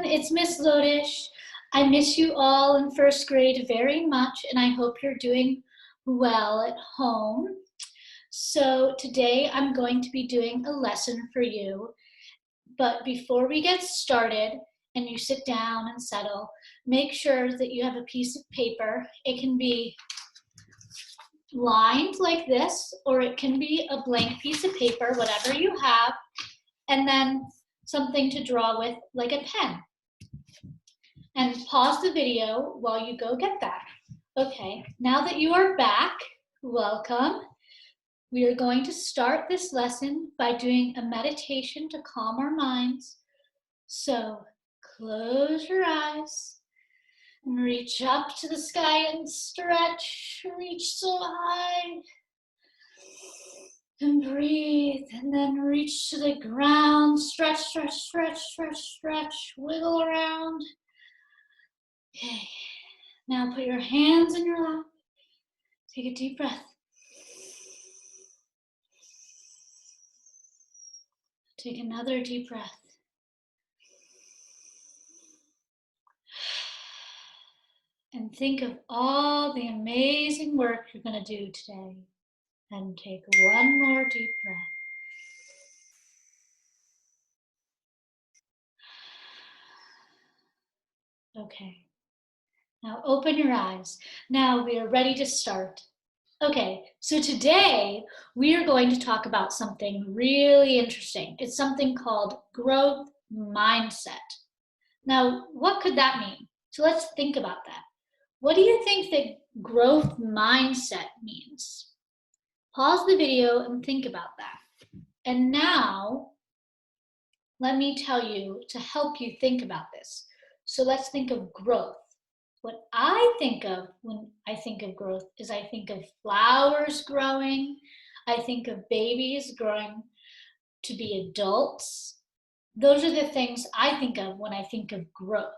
everyone, it's Miss Lodish. I miss you all in first grade very much, and I hope you're doing well at home. So today I'm going to be doing a lesson for you. But before we get started and you sit down and settle, make sure that you have a piece of paper. It can be lined like this, or it can be a blank piece of paper, whatever you have, and then something to draw with, like a pen. And pause the video while you go get that. Okay, now that you are back, welcome. We are going to start this lesson by doing a meditation to calm our minds. So close your eyes and reach up to the sky and stretch. Reach so high. And breathe, and then reach to the ground. Stretch, stretch, stretch, stretch, stretch. Wiggle around. Okay, now put your hands in your lap. Take a deep breath. Take another deep breath. And think of all the amazing work you're going to do today. And take one more deep breath. Okay. Now open your eyes. Now we are ready to start. Okay, so today we are going to talk about something really interesting. It's something called growth mindset. Now, what could that mean? So let's think about that. What do you think that growth mindset means? Pause the video and think about that. And now, let me tell you to help you think about this. So let's think of growth. What I think of when I think of growth is I think of flowers growing. I think of babies growing to be adults. Those are the things I think of when I think of growth.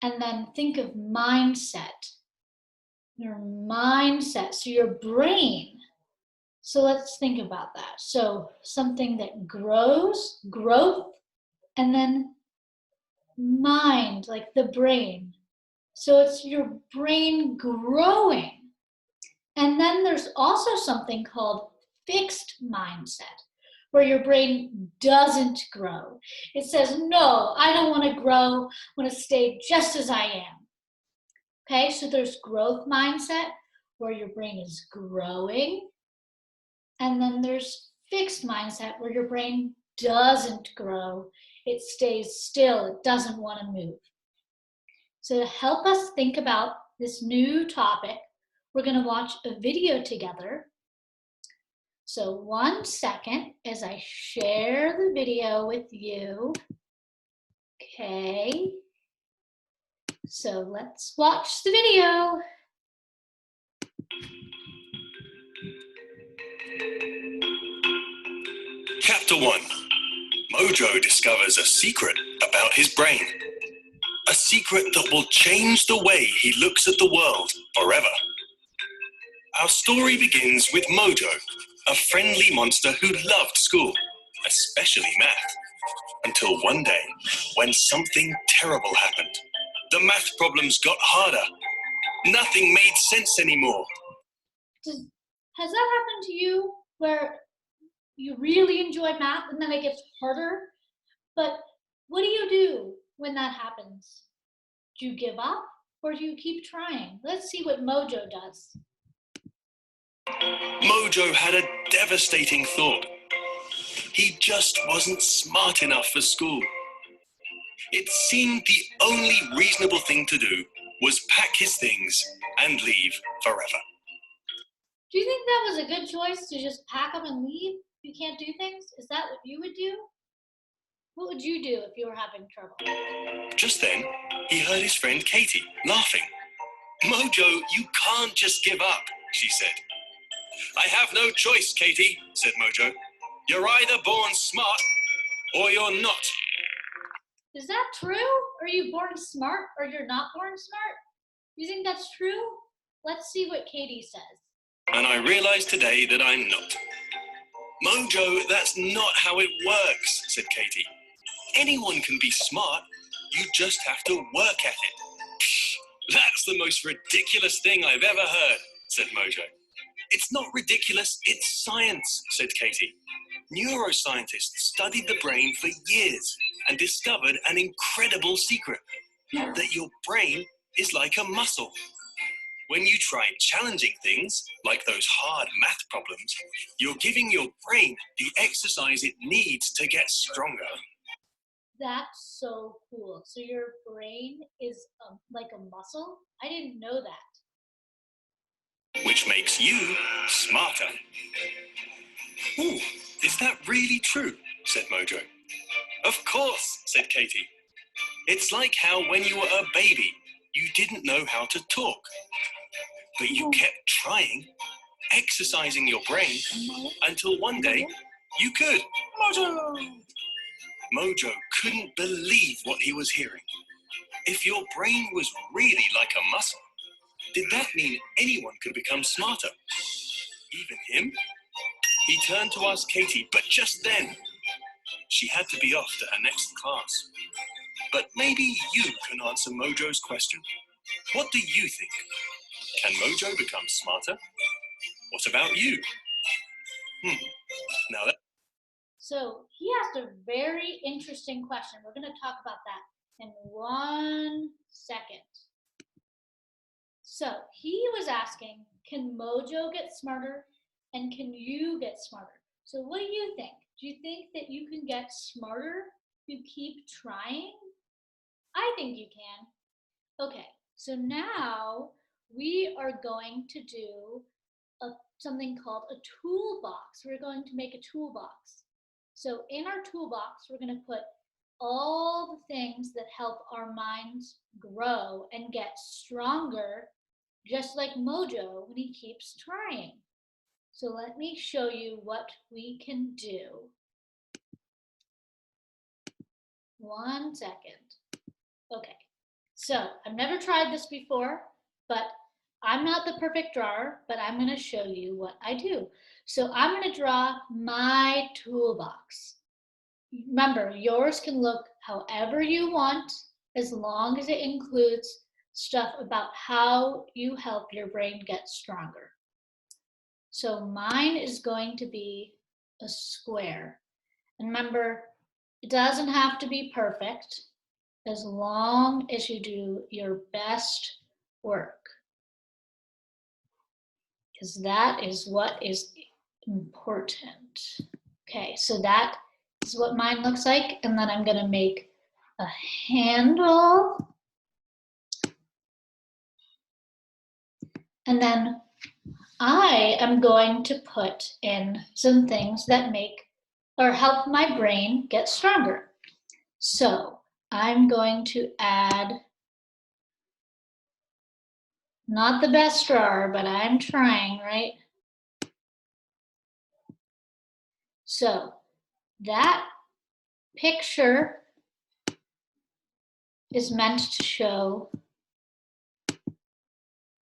And then think of mindset. Your mindset, so your brain. So let's think about that. So something that grows, growth, and then mind, like the brain. So it's your brain growing. And then there's also something called fixed mindset, where your brain doesn't grow. It says, no, I don't want to grow. I want to stay just as I am. Okay, so there's growth mindset, where your brain is growing. And then there's fixed mindset, where your brain doesn't grow. It stays still. It doesn't want to move. So to help us think about this new topic, we're going to watch a video together. So 1 second as I share the video with you. Okay. So let's watch the video. Chapter 1. Mojo discovers a secret about his brain. A secret that will change the way he looks at the world forever. Our story begins with Mojo, a friendly monster who loved school, especially math. Until one day, when something terrible happened. The math problems got harder. Nothing made sense anymore. Has that happened to you, where you really enjoy math and then it gets harder? But what do you do when that happens? Do you give up or do you keep trying? Let's see what Mojo does. Mojo had a devastating thought. He just wasn't smart enough for school. It seemed the only reasonable thing to do was pack his things and leave forever. Do you think that was a good choice, to just pack up and leave? You can't do things? Is that what you would do? What would you do if you were having trouble? Just then, he heard his friend Katie laughing. Mojo, you can't just give up, she said. I have no choice, Katie, said Mojo. You're either born smart or you're not. Is that true? Are you born smart or you're not born smart? You think that's true? Let's see what Katie says. And I realized today that I'm not. Mojo, that's not how it works, said Katie. Anyone can be smart. You just have to work at it. That's the most ridiculous thing I've ever heard, said Mojo. It's not ridiculous, it's science, said Katie. Neuroscientists studied the brain for years and discovered an incredible secret, that your brain is like a muscle. When you try challenging things, like those hard math problems, you're giving your brain the exercise it needs to get stronger. That's so cool. So your brain is like a muscle? I didn't know that. Which makes you smarter. Ooh, is that really true? Said Mojo. Of course, said Katie. It's like how when you were a baby, you didn't know how to talk. But you kept trying, exercising your brain, until one day you could. Mojo! Mojo couldn't believe what he was hearing. If your brain was really like a muscle, did that mean anyone could become smarter? Even him? He turned to ask Katie, but just then, she had to be off to her next class. But maybe you can answer Mojo's question. What do you think? Can Mojo become smarter? What about you? Now that... So he asked a very interesting question. We're going to talk about that in 1 second. So he was asking, can Mojo get smarter and can you get smarter? So what do you think? Do you think that you can get smarter if you keep trying? I think you can. Okay, so now we are going to do something called a toolbox. We're going to make a toolbox. So in our toolbox, we're going to put all the things that help our minds grow and get stronger, just like Mojo when he keeps trying. So let me show you what we can do. 1 second. Okay, so I've never tried this before, but I'm not the perfect drawer, but I'm going to show you what I do. So I'm going to draw my toolbox. Remember, yours can look however you want, as long as it includes stuff about how you help your brain get stronger. So mine is going to be a square. And remember, it doesn't have to be perfect, as long as you do your best work. Because that is what is important. Okay, so that is what mine looks like. And then I'm going to make a handle. And then I am going to put in some things that make or help my brain get stronger. So I'm going to add, not the best drawer, but I'm trying, right? So that picture is meant to show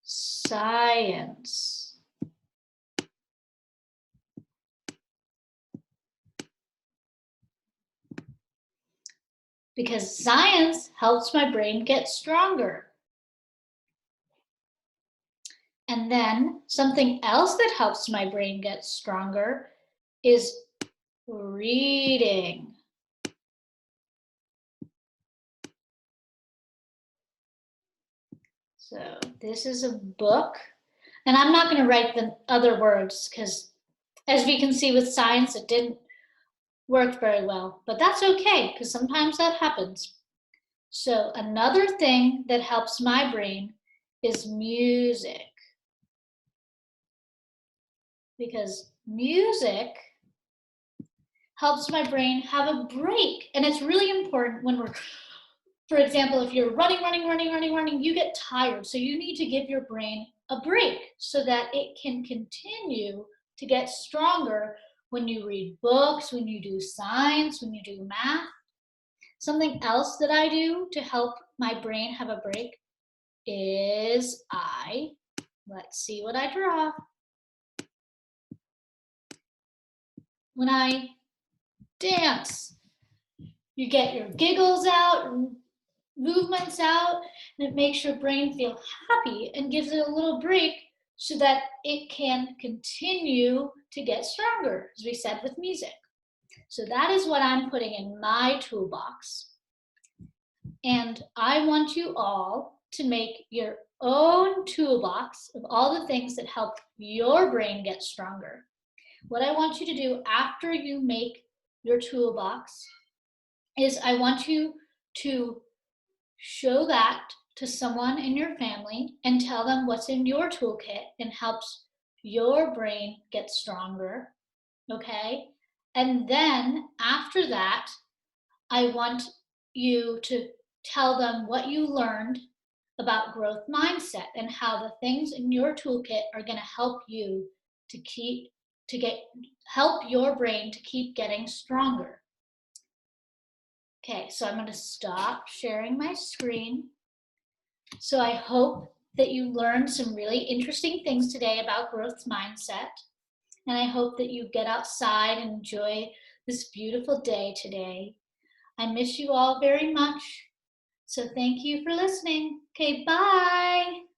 science. Because science helps my brain get stronger. And then something else that helps my brain get stronger is reading. So this is a book, and I'm not going to write the other words because, as we can see with science, it didn't work very well, but that's okay because sometimes that happens. So another thing that helps my brain is music, because music helps my brain have a break, and it's really important when we're, for example, if you're running, you get tired. So you need to give your brain a break so that it can continue to get stronger when you read books, when you do science, when you do math. Something else that I do to help my brain have a break is let's see what I draw. When I dance, you get your giggles out, movements out, and it makes your brain feel happy and gives it a little break so that it can continue to get stronger, as we said with music. So that is what I'm putting in my toolbox. And I want you all to make your own toolbox of all the things that help your brain get stronger. What I want you to do after you make your toolbox is I want you to show that to someone in your family and tell them what's in your toolkit and helps your brain get stronger, okay? And then after that, I want you to tell them what you learned about growth mindset and how the things in your toolkit are going to help you help your brain to keep getting stronger. Okay, so I'm going to stop sharing my screen. So I hope that you learned some really interesting things today about growth mindset. And I hope that you get outside and enjoy this beautiful day today. I miss you all very much. So thank you for listening. Okay, bye.